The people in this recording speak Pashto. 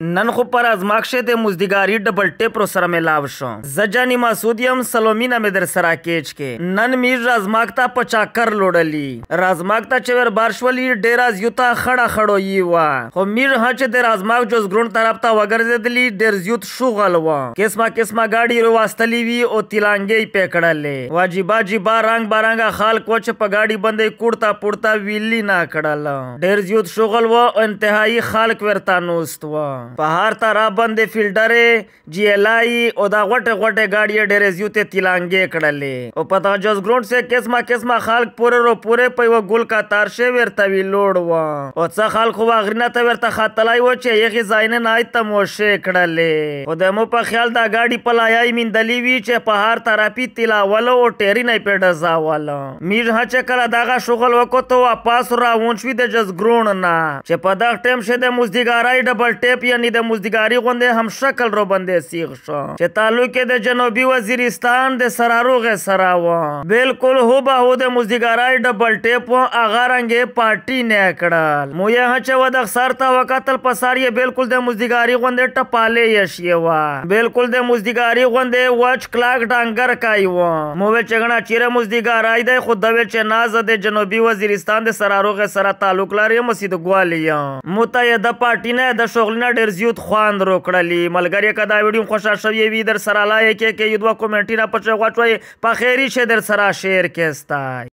نن خو پر ازماکشه د مزدګاری ډبل ټیپ رو سره ملاو شو. زه جانی مسعود یم، سلومینه مې در سره کېچ کې. نن میر رازماکتا په چاکر لوړلی. رازماکتا چې ور بار شولي ډېره زیوته خړه خړویي وه، خو میر چې د رازماک جوز ګروند طرف ته وګرځېدلي ډېر زیوت شوغل وه. قسمه قسمه ګاډي رو واستلي وي او تیلانګې پې کړلې. واجبه جیبه رنګ برنګه خلک و چې په ګاډي باندې کوړتا پورتا ویلي نه کړل. ډېر زیوت شوغل و او انتهایی خلک ورته نوست و. په هر طرف باندې فیلډرې جی ایل آی او دا غوټې غوټې ګاډیې ډېرې زیوتې تیلانګې کړلې او په دغه جوز ګراونډ سے قسمه قسمه خلک پورې رو پورې په یوه ګل کتار شوي ورته وي لوړ وه او څه خلک خو غرینه ته ورته ختلی وه چې یخې ځایونه نهایت تموشې کړلې. خو د مو په خیال دا ګاډي په لایای میندلي وي چې په هر طرفي تیلاوله او ټیرینه یې پې ډزاوله. میر چې کله دغه شغل وکړو ته واپس راونډ شوي د جوز ګراونډ نه چې په دغه ټایم شه د مزدګارۍ ډبل ټیپ یعنی د مزدګاری غوندې هم شکل رو باندې سیغ شو چې تعلق د جنوبي وزیرستان د سراروغې سره و. بالکل هوبهو د مزدګارۍ ډبل ټیپ و، هغه رنګې پارټي نه کړل. مو یې چې و د سر ته وکتل په سر یې بالکل د مزدګاري غوندې ټپالې یشیې وه، بالکل د مزدګاري غوندې وچ کلاک ډانګر کای و. مو وې چې ګڼه چیرې مزدګاری دی، خو د وې چې نه زه د جنوبي وزیرستان د سراروغې سره تعلق لرم، مسیدګوالي یم. مو ته یې د پارټي نه د شغلونه ډېر زیات خوند رو کړلی. ملګری که دا ویډیو خوښه شوې وي در سره لایک یې کړئ، یو دوه کومنټونه پکې واچوئ، په خیري چې در سره شیر کې ستا.